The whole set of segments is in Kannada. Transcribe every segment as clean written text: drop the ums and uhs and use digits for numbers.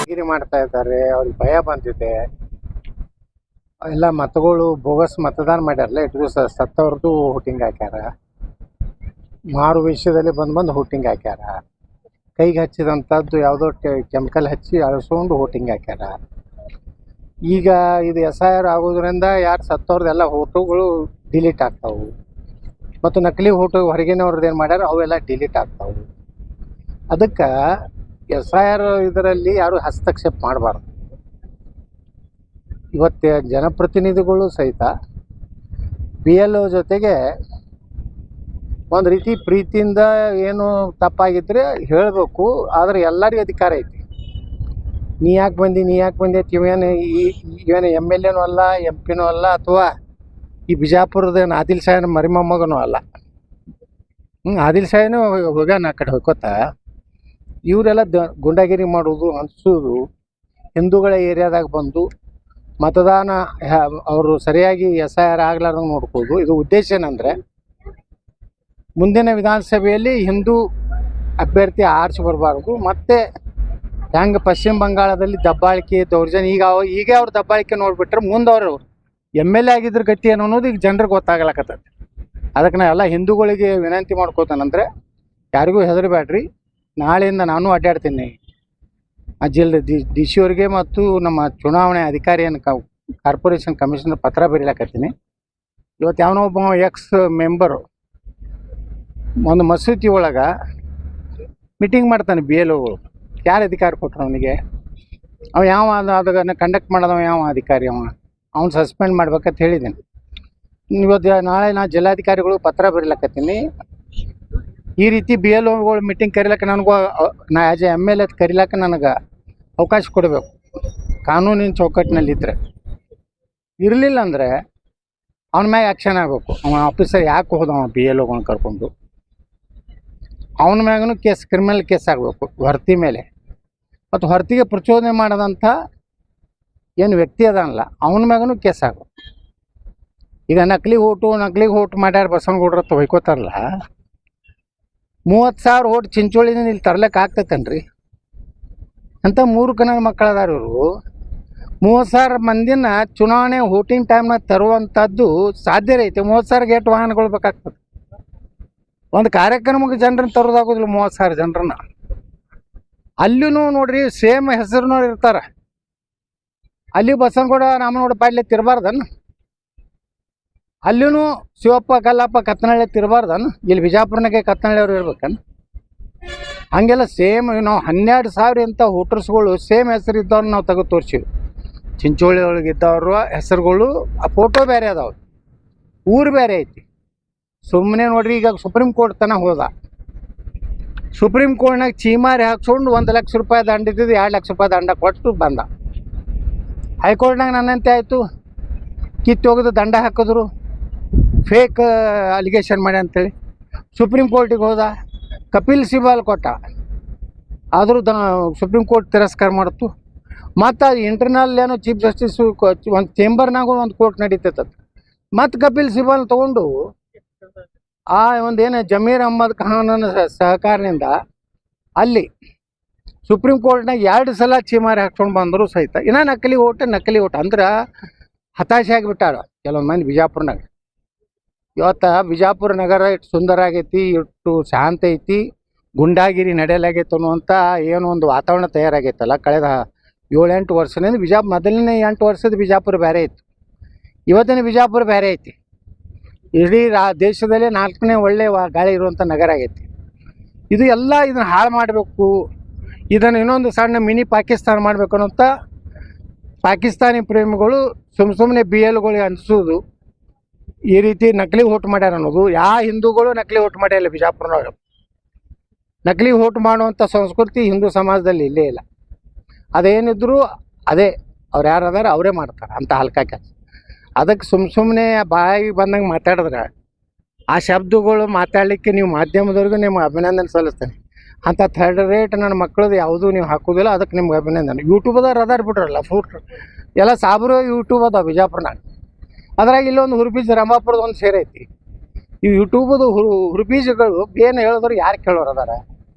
ಗಿರಿ ಮಾಡ್ತಾ ಇದ್ದಾರೆ, ಅವ್ರಿಗೆ ಭಯ ಬಂದಿದೆ. ಎಲ್ಲ ಮತಗಳು ಬೋಗಸ್ ಮತದಾನ ಮಾಡ್ಯಾರಲ್ಲ, ಇಟ್ಟು ದಿವಸ ಸತ್ತವ್ರದ್ದು ಹುಟ್ಟಿಂಗ್ ಹಾಕ್ಯಾರ. ಮಾರು ವಿಷಯದಲ್ಲಿ ಬಂದು ಹುಟ್ಟಿಂಗ್ ಹಾಕ್ಯಾರ. ಕೈಗೆ ಹಚ್ಚಿದಂಥದ್ದು ಯಾವುದೋ ಕೆಮಿಕಲ್ ಹಚ್ಚಿ ಅಳಿಸ್ಕೊಂಡು ವೋಟಿಂಗ್ ಹಾಕ್ಯಾರ. ಈಗ ಇದು SIR ಆಗೋದ್ರಿಂದ ಯಾರು ಸತ್ತವ್ರದ್ದೆಲ್ಲ ಫೋಟೋಗಳು ಡಿಲೀಟ್ ಆಗ್ತಾವೆ. ಮತ್ತು ನಕಲಿ ಫೋಟೋ ಹೊರಗಿನವ್ರದ್ದು ಏನು ಮಾಡ್ಯಾರ ಅವೆಲ್ಲ ಡಿಲೀಟ್ ಆಗ್ತಾವೆ. ಅದಕ್ಕೆ SIR ಇದರಲ್ಲಿ ಯಾರು ಹಸ್ತಕ್ಷೇಪ ಮಾಡಬಾರ್ದು. ಇವತ್ತು ಜನಪ್ರತಿನಿಧಿಗಳು ಸಹಿತ BLO ಜೊತೆಗೆ ಒಂದು ರೀತಿ ಪ್ರೀತಿಯಿಂದ ಏನು ತಪ್ಪಾಗಿದ್ರೆ ಹೇಳಬೇಕು. ಆದರೆ ಎಲ್ಲರಿಗೂ ಅಧಿಕಾರ ಐತಿ. ನೀ ಯಾಕೆ ಬಂದಿ ಇವೇನು MLA ಅಲ್ಲ, MP ಅಲ್ಲ, ಅಥವಾ ಈ ಬಿಜಾಪುರದೇನು ಆದಿಲ್ ಶಾಹನ ಮರಿಮೊಮ್ಮಗನೂ ಅಲ್ಲ. ಆದಿಲ್ ಶಾಹನೂ ಹೋಗ್ಯಾನ ಆ ಕಡೆ ಹೋಗ್ಕೋತ. ಇವರೆಲ್ಲ ಗುಂಡಾಗಿರಿ ಮಾಡೋದು, ಹಂಚೋದು, ಹಿಂದೂಗಳ ಏರಿಯಾದಾಗ ಬಂದು ಮತದಾನ ಅವರು ಸರಿಯಾಗಿ SIR ಆಗ್ಲಾರ್ದಂಗೆ ನೋಡ್ಕೋದು. ಇದು ಉದ್ದೇಶ ಏನಂದರೆ ಮುಂದಿನ ವಿಧಾನಸಭೆಯಲ್ಲಿ ಹಿಂದೂ ಅಭ್ಯರ್ಥಿ ಆರಿಸಿ ಬರಬಾರ್ದು. ಮತ್ತು ಹೆಂಗೆ ಪಶ್ಚಿಮ ಬಂಗಾಳದಲ್ಲಿ ದಬ್ಬಾಳಿಕೆ ದೌರ್ಜನ್ಯ ಈಗ ಅವ್ರ ದಬ್ಬಾಳಿಕೆ ನೋಡಿಬಿಟ್ರೆ ಮುಂದೆ ಅವರು MLA ಆಗಿದ್ರ ಗತಿ ಏನು ಅನ್ನೋದು ಈಗ ಜನರಿಗೆ ಗೊತ್ತಾಗಲಕತ್ತೈತಿ. ಅದಕ್ಕೆ ನಾ ಎಲ್ಲ ಹಿಂದೂಗಳಿಗೆ ವಿನಂತಿ ಮಾಡ್ಕೋತಾನಂದರೆ ಯಾರಿಗೂ ಹೆದರಬೇಡ್ರಿ. ನಾಳೆಯಿಂದ ನಾನು ಅಡ್ಡಾಡ್ತೀನಿ ಆ ಜಿಲ್ಲೆ DC ಅವ್ರಿಗೆ ಮತ್ತು ನಮ್ಮ ಚುನಾವಣೆ ಅಧಿಕಾರಿಯನ್ನು ಕಾರ್ಪೊರೇಷನ್ ಕಮಿಷನರ್ ಪತ್ರ ಬರೀಲಾಕತ್ತೀನಿ. ಇವತ್ತು ಯಾವನೋ ಒಬ್ಬ ಮೆಂಬರು ಒಂದು ಮಸೂತಿ ಒಳಗೆ ಮೀಟಿಂಗ್ ಮಾಡ್ತಾನೆ. BLOಗಳು ಯಾರು ಅಧಿಕಾರ ಕೊಟ್ಟರು ಅವನಿಗೆ? ಅವ ಯಾವ ಅದನ್ನು ಕಂಡಕ್ಟ್ ಮಾಡೋದವ ಯಾವ ಅಧಿಕಾರಿ? ಅವ್ನು ಸಸ್ಪೆಂಡ್ ಮಾಡ್ಬೇಕಂತ ಹೇಳಿದ್ದೀನಿ. ಇವತ್ತು ನಾಳೆ ನಾ ಜಿಲ್ಲಾಧಿಕಾರಿಗಳು ಪತ್ರ ಬರೀಲಾಕತ್ತೀನಿ. ಈ ರೀತಿ BLOಗಳು ಮೀಟಿಂಗ್ ಕರೀಲಕ್ಕೆ ನನಗೂ ನಾ ಆ್ಯಸ್ ಎ MLA ಕರೀಲಕ್ಕೆ ನನಗೆ ಅವಕಾಶ ಕೊಡಬೇಕು, ಕಾನೂನಿನ ಚೌಕಟ್ಟಿನಲ್ಲಿದ್ದರೆ. ಇರಲಿಲ್ಲ ಅಂದರೆ ಅವನ ಮ್ಯಾಗ ಆ್ಯಕ್ಷನ್ ಆಗಬೇಕು. ಅವನ ಆಫೀಸರ್ ಯಾಕೆ ಹೋದವ BLOಗಳನ್ನ ಕರ್ಕೊಂಡು, ಅವನ ಮ್ಯಾಗೂ ಕ್ರಿಮಿನಲ್ ಕೇಸ್ ಆಗಬೇಕು ಹೊರತಿ ಮೇಲೆ. ಮತ್ತು ಹೊರತಿಗೆ ಪ್ರಚೋದನೆ ಮಾಡೋದಂಥ ಏನು ವ್ಯಕ್ತಿ ಅದನ್ನಲ್ಲ ಅವನ ಮ್ಯಾಗೂ ಕೇಸ್ ಆಗಬೇಕು. ಈಗ ನಕಲಿ ಓಟ್ ಮಾಡ್ಯಾರ ಬಸವನಗೌಡ್ರ ಹೊಯ್ಕೋತಾರಲ್ಲ, 30,000 ಓಟ್ ಚಿಂಚೋಳಿನ ಇಲ್ಲಿ ತರ್ಲಿಕ್ಕೆ ಆಗ್ತೈತೇನ್ರಿ? ಅಂತ 3 ಕನ್ನಡ ಮಕ್ಕಳು ಅದಾರ ಇವರು. 30,000 ಮಂದಿನ ಚುನಾವಣೆ ವೋಟಿಂಗ್ ಟೈಮ್ನಾಗ ತರುವಂಥದ್ದು ಸಾಧ್ಯ ಐತೆ. 30,000 ಗೇಟ್ ವಾಹನಗಳು ಬೇಕಾಗ್ತದೆ. ಒಂದು ಕಾರ್ಯಕ್ರಮಕ್ಕೆ ಜನರನ್ನ ತರೋದಾಗೋದಿಲ್ಲ 30,000 ಜನರನ್ನ. ಅಲ್ಲಿನೂ ನೋಡ್ರಿ ಸೇಮ್ ಹೆಸರಿನವ್ರು ಇರ್ತಾರೆ. ಅಲ್ಲಿ ಬಸವನಗೌಡ ರಾಮನಗೌಡ ಪಾಡ್ಲೆ ತಿರ್ಬಾರ್ದನ್ನು, ಅಲ್ಲಿನೂ ಶಿವಪ್ಪ ಕಲ್ಲಪ್ಪ ಕತ್ತನಹಳ್ಳಿ ತಿರ್ಬಾರ್ದನ್ನು. ಇಲ್ಲಿ ಬಿಜಾಪುರನಾಗೆ ಕತ್ತನಹಳ್ಳಿಯವ್ರು ಇರ್ಬೇಕನ್ನು. ಹಾಗೆಲ್ಲ ಸೇಮ್ ನಾವು 12,000 ಇಂಥ ವೋಟರ್ಸ್ಗಳು ಸೇಮ್ ಹೆಸರು ಇದ್ದವ್ರು ನಾವು ತೆಗೆದು ತೋರಿಸಿವಿ. ಚಿಂಚೋಳಿ ಒಳಗಿದ್ದವ್ರ ಹೆಸರುಗಳು ಆ ಫೋಟೋ ಬೇರೆ ಅದಾವೆ, ಊರು ಬೇರೆ ಐತಿ. ಸುಮ್ಮನೆ ನೋಡ್ರಿ, ಈಗ ಸುಪ್ರೀಂ ಕೋರ್ಟ್ ತನಕ ಹೋದ. ಸುಪ್ರೀಂ ಕೋರ್ಟ್ನಾಗ ಚೀಮಾರಿ ಹಾಕ್ಸ್ಕೊಂಡು 1 ಲಕ್ಷ ರೂಪಾಯಿ ದಂಡ ಇದ್ದಿದ್ದು 2 ಲಕ್ಷ ರೂಪಾಯಿ ದಂಡ ಕೊಟ್ಟು ಬಂದ. ಹೈಕೋರ್ಟ್ನಾಗ ನನ್ನಂತೆ ಆಯಿತು, ಕಿತ್ತೋಗಿದ್ದು ದಂಡ ಹಾಕಿದ್ರು, ಫೇಕ್ ಅಲಿಗೇಷನ್ ಮಾಡಿ ಅಂತೇಳಿ. ಸುಪ್ರೀಂ ಕೋರ್ಟಿಗೆ ಹೋದ, ಕಪಿಲ್ ಸಿಬಾಲ್ ಕೊಟ್ಟ, ಆದರೂ ಸುಪ್ರೀಂ ಕೋರ್ಟ್ ತಿರಸ್ಕಾರ ಮಾಡ್ತು. ಮತ್ತು ಅದು ಇಂಟರ್ನಲ್ ಏನೋ ಚೀಫ್ ಜಸ್ಟಿಸ್ ಒಂದು ಚೇಂಬರ್ನಾಗೂ ಒಂದು ಕೋರ್ಟ್ ನಡೀತೈತೆ. ಮತ್ತು ಕಪಿಲ್ ಸಿಬಾಲ್ ತೊಗೊಂಡು ಆ ಒಂದೇನು ಜಮೀರ್ ಅಹ್ಮದ್ ಖಾನನ ಸಹಕಾರದಿಂದ ಅಲ್ಲಿ ಸುಪ್ರೀಂ ಕೋರ್ಟ್ನಾಗ 2 ಸಲ ಚೀಮಾರಿ ಹಾಕ್ಸ್ಕೊಂಡು ಬಂದರು ಸಹಿತ ಇನ್ನೂ ನಕಲಿ ಓಟ್ ಅಂದ್ರೆ ಹತಾಶೆ ಆಗಿಬಿಟ್ಟಾರ ಕೆಲವೊಂದು ಮಂದಿ ಬಿಜಾಪುರನಾಗ. ಇವತ್ತು ಬಿಜಾಪುರ ನಗರ ಇಟ್ಟು ಸುಂದರ ಆಗೈತಿ, ಇಟ್ಟು ಶಾಂತ ಐತಿ, ಗುಂಡಾಗಿರಿ ನಡೆಯಲಾಗೈತೆ ಅನ್ನುವಂಥ ಏನೋ ಒಂದು ವಾತಾವರಣ ತಯಾರಾಗೈತಲ್ಲ ಕಳೆದ 7-8 ವರ್ಷದಿಂದ. ಮೊದಲನೇ 8 ವರ್ಷದ ಬಿಜಾಪುರ ಬೇರೆ ಇತ್ತು, ಇವತ್ತಿನ ಬಿಜಾಪುರ ಬೇರೆ ಐತಿ. ಇಡೀ ದೇಶದಲ್ಲೇ 4ನೇ ಒಳ್ಳೆಯ ಗಾಳಿ ಇರುವಂಥ ನಗರ ಆಗೈತಿ. ಇದು ಎಲ್ಲ ಇದನ್ನು ಹಾಳು ಮಾಡಬೇಕು, ಇದನ್ನು ಇನ್ನೊಂದು ಸಣ್ಣ ಮಿನಿ ಪಾಕಿಸ್ತಾನ ಮಾಡಬೇಕು ಅನ್ನೋಂಥ ಪಾಕಿಸ್ತಾನಿ ಪ್ರೇಮಿಗಳು ಸುಮ್ಮನೆ BLOಗಳಿಗೆ ಅನಿಸೋದು, ಈ ರೀತಿ ನಕಲಿ ಓಟ್ ಮಾಡ್ಯಾರ ಅನ್ನೋದು. ಯಾವ ಹಿಂದೂಗಳು ನಕಲಿ ಓಟ್ ಮಾಡ್ಯಾರ ಬಿಜಾಪುರನೊಳಗೆ. ನಕಲಿ ಓಟ್ ಮಾಡುವಂಥ ಸಂಸ್ಕೃತಿ ಹಿಂದೂ ಸಮಾಜದಲ್ಲಿ ಇಲ್ಲೇ ಇಲ್ಲ. ಅದೇನಿದ್ರು ಅದೇ ಅವ್ರು ಯಾರು ಅದಾರ ಅವರೇ ಮಾಡ್ತಾರೆ ಅಂತ ಹಲ್ಕ ಕೆಲಸ. ಅದಕ್ಕೆ ಸುಮ್ಮನೆ ಬಾಯಿಗೆ ಬಂದಂಗೆ ಮಾತಾಡಿದ್ರೆ ಆ ಶಬ್ದಗಳು ಮಾತಾಡಲಿಕ್ಕೆ ನೀವು ಮಾಧ್ಯಮದವ್ರಿಗೂ ನಿಮ್ಗೆ ಅಭಿನಂದನೆ ಸಲ್ಲಿಸ್ತೇನೆ. ಅಂಥ ಥರ್ಡ್ ರೇಟ್ ನನ್ನ ಮಕ್ಕಳದು ಯಾವುದೂ ನೀವು ಹಾಕೋದಿಲ್ಲ, ಅದಕ್ಕೆ ನಿಮ್ಗೆ ಅಭಿನಂದನೆ. ಯೂಟ್ಯೂಬದವ್ರು ಅದಾರ ಬಿಡ್ರಲ್ಲ ಫುಟ್ ಎಲ್ಲ ಸಾಬ್ರು ಯೂಟ್ಯೂಬ್ ಅದಾವ ಬಿಜಾಪುರನಾಗ. ಅದ್ರಾಗ ಇಲ್ಲೊಂದು ಹುರುಬೀಜ ರಂಭಾಪುರದ ಒಂದು ಸೇರೈತಿ. ಈ ಯೂಟ್ಯೂಬದು ಹುರುಬೀಜಗಳು ಏನು ಹೇಳಿದ್ರು ಯಾರು ಕೇಳೋರು ಅದಾರ?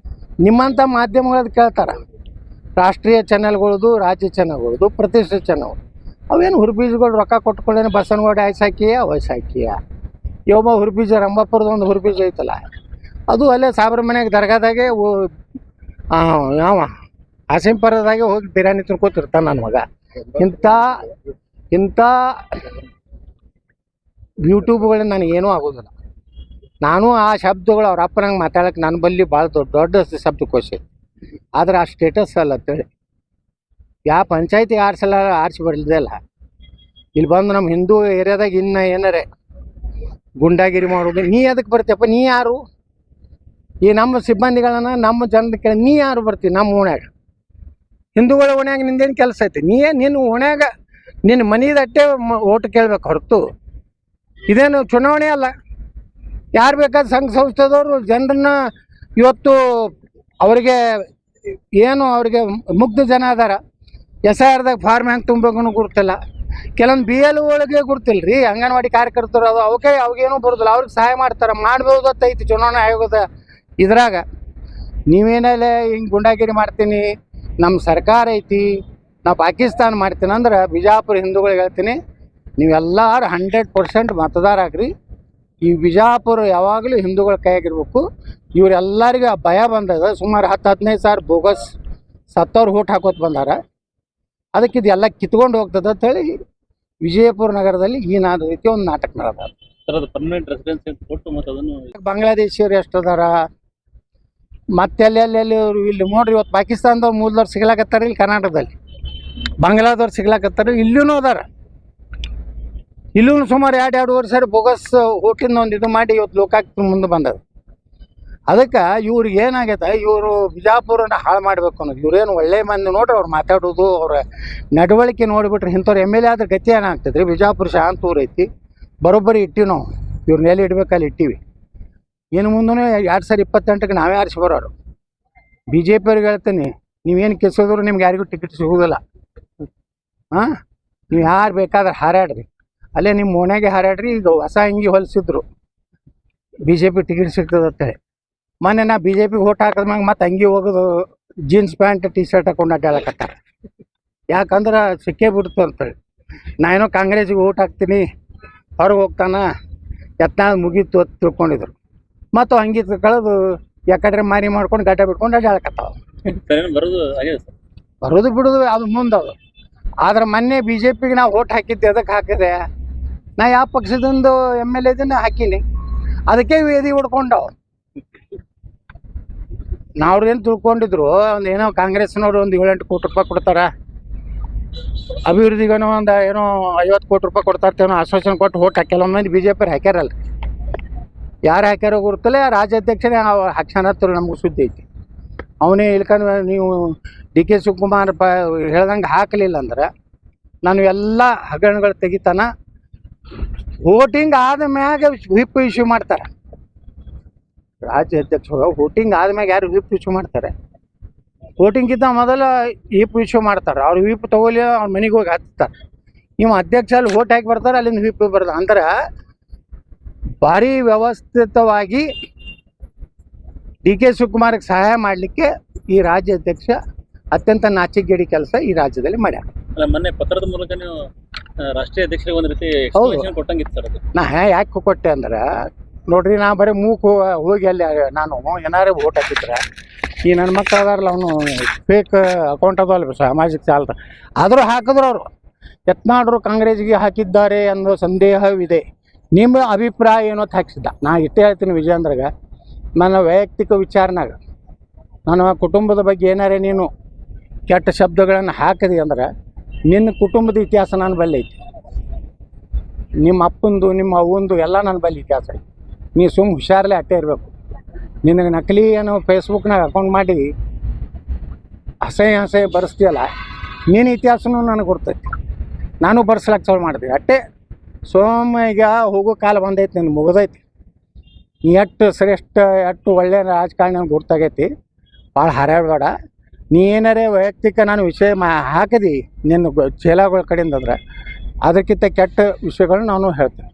ನಿಮ್ಮಂಥ ಮಾಧ್ಯಮಗಳದ್ದು ಕೇಳ್ತಾರೆ. ರಾಷ್ಟ್ರೀಯ ಚಾನೆಲ್ಗಳದು, ರಾಜ್ಯ ಚಾನೆಲ್ಗಳದು, ಪ್ರತಿಷ್ಠಿತ ಚಾನೆಲ್. ಅವೇನು ಹುರುಬೀಜಗಳು ರೊಕ್ಕ ಕೊಟ್ಕೊಳ್ಳೇನು ಬಸವನಗೌಡ ಹಾಕಿಯ ವಯಸ್ಸಾಕಿಯ ಯೋಬ ಹುರುಬೀಜ ರಂಭಾಪುರದ ಒಂದು ಹುರುಬೀಜ ಐತಲ್ಲ, ಅದು ಅಲ್ಲೇ ಸಾಬ್ರ ಮನೆಯಾಗ ದರ್ಗಾದಾಗೆ ಯಾವ ಆಸಿಂಪರದಾಗೆ ಹೋಗಿ ಬಿರಿಯಾನಿ ತಿನ್ಕೋತಿರ್ತಾನೆ ನನ್ನ ಮಗ. ಇಂಥ ಯೂಟ್ಯೂಬ್ಗಳಿಂದ ನನಗೇನೂ ಆಗೋದಿಲ್ಲ. ನಾನು ಆ ಶಬ್ದಗಳು ಅವ್ರ ಅಪ್ಪನಂಗೆ ಮಾತಾಡೋಕೆ ನನ್ನ ಬಲ್ಲಿ ಭಾಳ ದೊಡ್ಡ ಶಬ್ದಕೋಶ. ಆದ್ರೆ ಆ ಸ್ಟೇಟಸ್ ಅಲ್ಲ ಅಂತೇಳಿ ಯಾವ ಪಂಚಾಯತಿ ಆರಿಸಲ್ಲ, ಆರಿಸಿ ಬರಲಿದೆಯಲ್ಲ. ಇಲ್ಲಿ ಬಂದು ನಮ್ಮ ಹಿಂದೂ ಏರಿಯಾದಾಗ ಇನ್ನು ಏನಾರೆ ಗುಂಡಾಗಿರಿ ಮಾಡೋದು. ನೀ ಅದಕ್ಕೆ ಬರ್ತೀಯಪ್ಪ? ನೀ ಯಾರು? ಈ ನಮ್ಮ ಸಿಬ್ಬಂದಿಗಳನ್ನ ನಮ್ಮ ಜನರ ಕೇಳಿ ನೀ ಯಾರು ಬರ್ತೀವಿ ನಮ್ಮ ಓಣ್ಯಾಗ? ಹಿಂದೂಗಳ ಓಣ್ಯಾಗ ನಿಂದೇನು ಕೆಲಸ ಐತಿ? ನಿನ್ನ ಓಣ್ಯಾಗ ನಿನ್ನ ಮನೆದಟ್ಟೆ ಓಟ್ ಕೇಳ್ಬೇಕು ಹೊರತು ಇದೇನು ಚುನಾವಣೆ ಅಲ್ಲ. ಯಾರು ಬೇಕಾದ ಸಂಘ ಸಂಸ್ಥೆದವರು ಜನರನ್ನ ಇವತ್ತು ಅವ್ರಿಗೆ ಅವ್ರಿಗೆ ಮುಗ್ಧ ಜನ ಅದಾರ. SIRದಾಗ ಫಾರ್ಮ್ ಹೆಂಗೆ ತುಂಬಬೇಕು ಗುರ್ತಿಲ್ಲ. ಕೆಲವೊಂದು BL ಒಳಗೆ ಗುರ್ತಿಲ್ಲ ರೀ. ಅಂಗನವಾಡಿ ಕಾರ್ಯಕರ್ತರು ಅದು ಅವಾಗೇನೂ ಬರೋದಿಲ್ಲ. ಅವ್ರಿಗೆ ಸಹಾಯ ಮಾಡ್ತಾರೆ. ಮಾಡ್ಬೋದು ಐತಿ ಚುನಾವಣಾ ಆಯೋಗದ ಇದ್ರಾಗ. ನೀವೇನಲ್ಲೇ ಹಿಂಗೆ ಗುಂಡಾಗಿರಿ ಮಾಡ್ತೀನಿ, ನಮ್ಮ ಸರ್ಕಾರ ಐತಿ, ನಾವು ಪಾಕಿಸ್ತಾನ ಮಾಡ್ತೀನಿ ಅಂದ್ರೆ ಬಿಜಾಪುರ ಹಿಂದೂಗಳಿಗೆ ಹೇಳ್ತೀನಿ, ನೀವೆಲ್ಲರೂ 100% ಮತದಾರ ಆಗ್ರಿ. ಈ ಬಿಜಾಪುರ ಯಾವಾಗಲೂ ಹಿಂದೂಗಳ ಕೈಯಾಗಿರ್ಬೇಕು. ಇವರೆಲ್ಲರಿಗೂ ಭಯ ಬಂದದ. ಸುಮಾರು 10-15 ಸಾವಿರ ಬೋಗಸ್ ಸತ್ತವ್ರು ಓಟ್ ಹಾಕೋತ ಬಂದಾರ. ಅದಕ್ಕೆ ಇದೆಲ್ಲ ಕಿತ್ಕೊಂಡು ಹೋಗ್ತದೆ ಅಂತೇಳಿ ವಿಜಯಪುರ ನಗರದಲ್ಲಿ ಈ ರೀತಿ ಒಂದು ನಾಟಕ ನಡೆದ. ಬಾಂಗ್ಲಾದೇಶಿಯರು ಎಷ್ಟು ಅದಾರ, ಮತ್ತೆ ಅಲ್ಲಿ ಇಲ್ಲಿ ನೋಡ್ರಿ, ಇವತ್ತು ಪಾಕಿಸ್ತಾನದವ್ರು ಮೂಲದವ್ರು ಸಿಗ್ಲಾಕತ್ತಾರ, ಇಲ್ಲಿ ಕರ್ನಾಟಕದಲ್ಲಿ ಬಾಂಗ್ಲಾದವ್ರು ಸಿಗ್ಲಾಕತ್ತಾರ, ಇಲ್ಲೂ ಅದಾರ. ಇಲ್ಲೂ ಸುಮಾರು 2-2.5 ಸಾವಿರ ಬೋಗಸ್ ಓಟಿಂದ ಒಂದು ಇದು ಮಾಡಿ ಇವತ್ತು ಲೋಕಾಯುಕ್ತ ಮುಂದೆ ಬಂದದ. ಅದಕ್ಕೆ ಇವ್ರಿಗೆ ಏನಾಗೈತೆ, ಇವರು ಬಿಜಾಪುರನ ಹಾಳು ಮಾಡಬೇಕು ಅನ್ನೋದು. ಇವ್ರೇನು ಒಳ್ಳೆ ಮಂದಿ ನೋಡ್ರಿ, ಅವ್ರು ಮಾತಾಡೋದು, ಅವ್ರ ನಡವಳಿಕೆ ನೋಡಿಬಿಟ್ರೆ ಇಂಥವ್ರು MLA ಆದ್ರೆ ಗತಿ ಏನಾಗ್ತದೆ ರೀ. ಬಿಜಾಪುರ ಶಾಂತ ಊರು ಐತಿ, ಬರೋಬ್ಬರಿ ಇಟ್ಟಿವಿ ನಾವು. ಇವ್ರನ್ನ ಎಲ್ಲಿ ಇಡ್ಬೇಕಲ್ಲಿ ಇಟ್ಟಿವಿ. ಇನ್ನು ಮುಂದೂ 2028ಕ್ಕೆ ನಾವೇ ಆರಿಸಿ ಬರೋರು. BJP ಅವ್ರಿಗೆ ಹೇಳ್ತೀನಿ, ನೀವೇನು ಕಿಸೋದ್ರು ನಿಮ್ಗೆ ಯಾರಿಗೂ ಟಿಕೆಟ್ ಸಿಗೋದಿಲ್ಲ. ನೀವು ಯಾರು ಬೇಕಾದ್ರೆ ಹಾರಾಡ್ರಿ, ಅಲ್ಲೇ ನಿಮ್ಮ ಓಣ್ಯಾಗೆ ಹಾರಾಡ್ರಿ. ಈಗ ಹೊಸ ಅಂಗಿ ಹೊಲಿಸಿದ್ರು BJP ಟಿಕೆಟ್ ಸಿಗ್ತದಂತೇಳಿ. ಮೊನ್ನೆ ನಾ BJPಗೆ ಓಟ್ ಹಾಕಿದ್ಮ್ಯಾಗ ಮತ್ತೆ ಅಂಗಿ ಹೋಗೋದು ಜೀನ್ಸ್ ಪ್ಯಾಂಟ್ T-ಶರ್ಟ್ ಹಾಕೊಂಡು ಅಡ್ಡಾಡಕತ್ತಾರ. ಯಾಕಂದ್ರೆ ಸಿಕ್ಕೇ ಬಿಡ್ತು ಅಂತೇಳಿ. ನಾ ಏನೋ ಕಾಂಗ್ರೆಸ್ಸಿಗೆ ಓಟ್ ಹಾಕ್ತೀನಿ, ಹೊರಗೆ ಹೋಗ್ತಾನ, ಯತ್ನಾಳ್ ಮುಗೀತು ಅಂತ ತಿಳ್ಕೊಂಡಿದ್ರು. ಮತ್ತು ಅಂಗಿ ಕಳೆದು ಯಾಕಡ್ರೆ ಮಾರಿ ಮಾಡ್ಕೊಂಡು ಗಡ್ಡ ಬಿಟ್ಕೊಂಡು ಅಡ್ಡಾಡಕತ್ತಾವ. ಬರೋದು ಬಿಡೋದು ಅದು ಮುಂದದು. ಆದ್ರೆ ಮೊನ್ನೆ BJPಗೆ ನಾವು ಓಟ್ ಹಾಕಿದ್ದೆ. ಅದಕ್ಕೆ ಹಾಕಿದೆ, ನಾ ಯಾವ ಪಕ್ಷದಿಂದ MLA ಇದನ್ನ ಹಾಕೀನಿ, ಅದಕ್ಕೆ ವೇದಿ ಹೊಡ್ಕೊಂಡವು. ನಾವ್ರೇನು ತಿಳ್ಕೊಂಡಿದ್ರು, ಒಂದು ಏನೋ ಕಾಂಗ್ರೆಸ್ನವ್ರು ಒಂದು 7-8 ಕೋಟಿ ರೂಪಾಯಿ ಕೊಡ್ತಾರ, ಅಭಿವೃದ್ಧಿಗೇನೋ ಒಂದು 50 ಕೋಟಿ ರೂಪಾಯಿ ಕೊಡ್ತಾರ್ತೇನೋ ಆಶ್ವಾಸನೆ ಕೊಟ್ಟು ಓಟ್ ಹಾಕ್ಯಲ್ಲ. ಮಂದಿ BJP ಹಾಕ್ಯಾರಲ್ಲ, ಯಾರು ಹಾಕ್ಯಾರೋ ಗುರುತಲ್ಲ. ರಾಜ್ಯಾಧ್ಯಕ್ಷನೇ ಹಾಕ್ಸನತ್ತರು, ನಮಗೂ ಸುದ್ದಿ ಐತಿ. ಅವನೇ ಇಳ್ಕೊಂಡು ನೀವು DK ಶಿವಕುಮಾರ್ ಹೇಳ್ದಂಗೆ ಹಾಕಲಿಲ್ಲ ಅಂದ್ರೆ ನಾನು ಎಲ್ಲ ಹಗರಣಗಳು ತೆಗಿತಾನ. ವೋಟಿಂಗ್ ಆದ ಮ್ಯಾಗ ವಿಪ್ ಇಶ್ಯೂ ಮಾಡ್ತಾರೆ. ರಾಜ್ಯಾಧ್ಯಕ್ಷರು ವೋಟಿಂಗ್ ಆದ್ಮ್ಯಾಗ ಯಾರು ವಿಪ್ ಇಶ್ಯೂ ಮಾಡ್ತಾರೆ? ವೋಟಿಂಗ್ಗಿಂತ ಮೊದಲು ವಿಪ್ ಇಶ್ಯೂ ಮಾಡ್ತಾರೆ. ಅವ್ರು ವಿಪ್ ತಗೊಳ್ಳಿ, ಅವ್ರ ಮನೆಗೆ ಹೋಗಿ ಹಚ್ತಾರೆ. ನೀವು ಅಧ್ಯಕ್ಷ ಅಲ್ಲಿ ಓಟ್ ಹಾಕಿ ಬರ್ತಾರೆ, ಅಲ್ಲಿಂದ ವಿಪ್ ಬರ್ತಾರೆ. ಅಂದ್ರೆ ಭಾರಿ ವ್ಯವಸ್ಥಿತವಾಗಿ DK ಶಿವಕುಮಾರ್ಗೆ ಸಹಾಯ ಮಾಡಲಿಕ್ಕೆ ಈ ರಾಜ್ಯಾಧ್ಯಕ್ಷ ಅತ್ಯಂತ ನಾಚಿಕೆಗೇಡಿ ಕೆಲಸ ಈ ರಾಜ್ಯದಲ್ಲಿ ಮಾಡ್ಯಾರ. ಮೊನ್ನೆ ಪತ್ರದ ಮೂಲಕ ನೀವು ರಾಷ್ಟ್ರೀಯ ಅಧ್ಯಕ್ಷರಿಗೆ ಒಂದು ರೀತಿ ಕೊಟ್ಟಂಗಿತ್ತು ಸರ್. ನಾ ಯಾಕೆ ಕೊಟ್ಟೆ ಅಂದ್ರೆ, ನೋಡ್ರಿ, ನಾ ಬರೀ ಹೋಗಿ ಅಲ್ಲಿ ನಾನು ಏನಾರೇ ಓಟ್ ಹಾಕಿದ್ರೆ ಈ ನನ್ನ ಮಕ್ಕಳು ಅದಾರಲ್ಲ, ಅವನು ಫೇಕ್ ಅಕೌಂಟ್ ಅದಲ್ಲ ಸಾಮಾಜಿಕ ಚಾಲದ, ಆದರೂ ಹಾಕಿದ್ರು ಅವರು. ಯತ್ನಾಳರು ಕಾಂಗ್ರೆಸ್ಗೆ ಹಾಕಿದ್ದಾರೆ ಅನ್ನೋ ಸಂದೇಹವಿದೆ. ನಿಮ್ಮ ಅಭಿಪ್ರಾಯ ಏನೋ ಹಾಕಿಸಿದ್ದ. ನಾ ಇಷ್ಟೇ ಹೇಳ್ತೀನಿ ವಿಜಯೇಂದ್ರಗೆ, ನನ್ನ ವೈಯಕ್ತಿಕ ವಿಚಾರನಾಗ ನನ್ನ ಕುಟುಂಬದ ಬಗ್ಗೆ ಏನಾರೇ ನೀನು ಕೆಟ್ಟ ಶಬ್ದಗಳನ್ನು ಹಾಕಿದೆ ಅಂದ್ರೆ ನಿನ್ನ ಕುಟುಂಬದ ಇತಿಹಾಸ ನನ್ನ ಬಳಿ ಐತಿ. ನಿಮ್ಮ ಅಪ್ಪಂದು ನಿಮ್ಮ ಅವ್ವಂದು ಎಲ್ಲ ನನ್ನ ಬಳಿ ಇತಿಹಾಸ ಐತಿ. ನೀ ಸುಮ್ಮ ಹುಷಾರಲ್ಲೇ ಅಟ್ಟೆ ಇರಬೇಕು. ನಿನಗೆ ನಕಲಿ ಏನೋ ಫೇಸ್ಬುಕ್ನಾಗ ಅಕೌಂಟ್ ಮಾಡಿ ಅಸಹ್ಯ ಬರೆಸ್ತೀಯಲ್ಲ, ನೀನು ಇತಿಹಾಸನೂ ನನಗೆ ಗೊತ್ತೈತಿ. ನಾನು ಬರ್ಸ್ಲಾಕ ಚಾಲು ಮಾಡ್ತೀವಿ ಅಟ್ಟೆ. ಈಗ ಹೋಗೋ ಕಾಲ ಬಂದೈತಿ, ನಿನ್ನ ಮುಗಿದೈತಿ. ನೀ ಎಷ್ಟು ಶ್ರೇಷ್ಠ, ಎಷ್ಟು ಒಳ್ಳೆಯ ರಾಜಕಾರಣ ಗೊತ್ತಾಗೈತಿ. ಭಾಳ ಹಾರಾಡಬೇಡ. ನೀ ಏನಾರೇ ವೈಯಕ್ತಿಕ ನಾನು ವಿಷಯ ಹಾಕಿದಿ ನಿನ್ನ ಚೇಲಾಗಳ ಕಡೆಯಿಂದ ಅಂದ್ರೆ ಅದಕ್ಕಿಂತ ಕೆಟ್ಟ ವಿಷಯಗಳನ್ನ ನಾನು ಹೇಳ್ತೀನಿ.